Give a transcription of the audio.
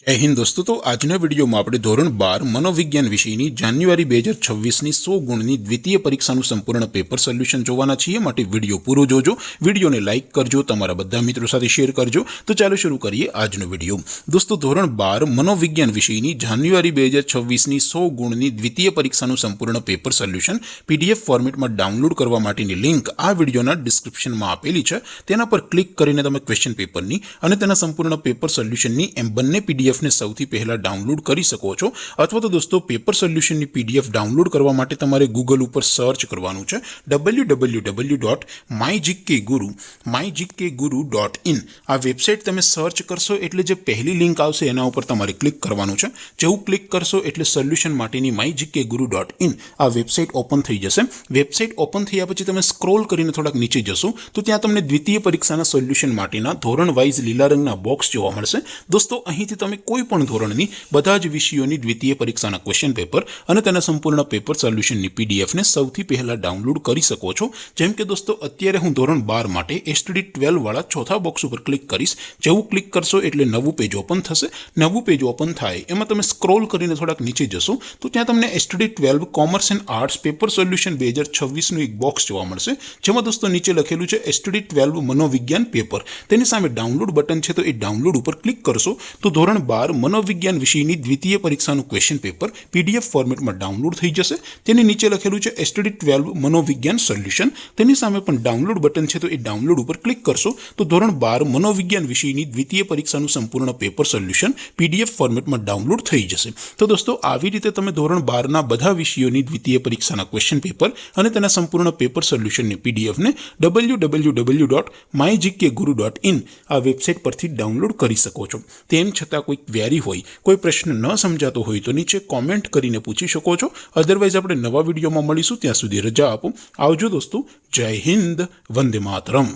जय हिंद दोस्तों। तो આજના વિડીયોમાં આપણે ધોરણ 12 મનોવિજ્ઞાન વિષયની જાન્યુઆરી 2026ની 100 ગુણની દ્વિતીય પરીક્ષાનું સંપૂર્ણ પેપર સોલ્યુશન જોવાના છીએ। માટે વિડીયો પૂરો જોજો, વિડીયોને લાઇક કરજો, તમારા બધા મિત્રો સાથે શેર કરજો। તો ચાલો શરૂ કરીએ આજનો વિડીયો। દોસ્તો ધોરણ 12 મનોવિજ્ઞાન વિષયની જાન્યુઆરી 2026ની 100 ગુણની દ્વિતીય પરીક્ષાનું સંપૂર્ણ પેપર સોલ્યુશન પીડીએફ ફોર્મેટમાં ડાઉનલોડ કરવા માટેની લિંક આ વિડીયોના ડિસ્ક્રિપ્શનમાં આપેલી છે। તેના પર ક્લિક કરીને તમે ક્વેશ્ચન પેપરની અને તેના સંપૂર્ણ પેપર સોલ્યુશનની એમ બંને પીડીએફ ने સૌથી પહેલા ડાઉનલોડ કરી શકો છો। અથવા તો દોસ્તો પેપર સોલ્યુશનની પીડીએફ ડાઉનલોડ કરવા માટે તમારે ગૂગલ ઉપર સર્ચ કરવાનું છે www.mygkguru.in। આ વેબસાઇટ તમે સર્ચ કરશો એટલે જે પહેલી લિંક આવશે એના ઉપર તમારે ક્લિક કરવાનું છે। જેવું ક્લિક કરશો એટલે સોલ્યુશન માટેની mygkguru.in આ વેબસાઇટ ઓપન થઈ જશે। વેબસાઇટ ઓપન થયા પછી તમે સ્ક્રોલ કરીને થોડાક નીચે જશો તો ત્યાં તમને દ્વિતીય પરીક્ષાના સોલ્યુશન માટેના ધોરણ વાઇઝ લીલા રંગના બોક્સ જોવા મળશે। દોસ્તો અહીંથી તમે કોઈ પણ ધોરણની બધા જ વિષયોની દ્વિતીય પરીક્ષાના ક્વેશ્ચન પેપર અને તેના સંપૂર્ણ પેપર સોલ્યુશનની પીડીએફને સૌથી પહેલા ડાઉનલોડ કરી શકો છો। જેમ કે દોસ્તો અત્યારે હું ધોરણ 12 માટે એસટીડી 12 વાળા ચોથા બોક્સ ઉપર ક્લિક કરીશ। જેવું ક્લિક કરશો એટલે નવું પેજ ઓપન થશે। નવું પેજ ઓપન થાય એમાં તમે સ્ક્રોલ કરીને થોડાક નીચે જશો તો ત્યાં તમને STD 12 commerce and arts paper solution 2026નું એક બોક્સ જોવા મળશે। જેમાં દોસ્તો નીચે લખેલું છે એસટીડી 12 મનોવિજ્ઞાન પેપર। તેની સામે ડાઉનલોડ બટન છે તો એ ડાઉનલોડ ઉપર ક્લિક કરશો તો ધોરણ 12 મનોવિજ્ઞાન વિષયની દ્વિતીય પરીક્ષાનું ક્વેશ્ચન પેપર પીડીએફ ફોર્મેટમાં ડાઉનલોડ થઈ જશે। તેની નીચે લખેલું છે એસટીડી 12 મનોવિજ્ઞાન સોલ્યુશન। તેની સામે પણ ડાઉનલોડ બટન છે તો એ ડાઉનલોડ ઉપર ક્લિક કરશો તો ધોરણ 12 મનોવિજ્ઞાન વિષયની દ્વિતીય પરીક્ષાનું સંપૂર્ણ પેપર સોલ્યુશન પીડીએફ ફોર્મેટમાં ડાઉનલોડ થઈ જશે। તો દોસ્તો આવી રીતે તમે ધોરણ 12ના બધા વિષયોની દ્વિતીય પરીક્ષાના ક્વેશ્ચન પેપર અને તેના સંપૂર્ણ પેપર સોલ્યુશનની પીડીએફને www.mygkguru.in આ વેબસાઇટ પરથી ડાઉનલોડ કરી શકો છો। તેમ છતાં કોઈ ક્વેરી હોય, કોઈ પ્રશ્ન ન સમજાતો હોય તો નીચે કોમેન્ટ કરીને પૂછી શકો છો। અધરવાઇઝ આપણે નવા વિડીયોમાં મળીશું, ત્યાં સુધી રજા આપો। આવજો દોસ્તો। જય હિન્દ, વંદે માતરમ।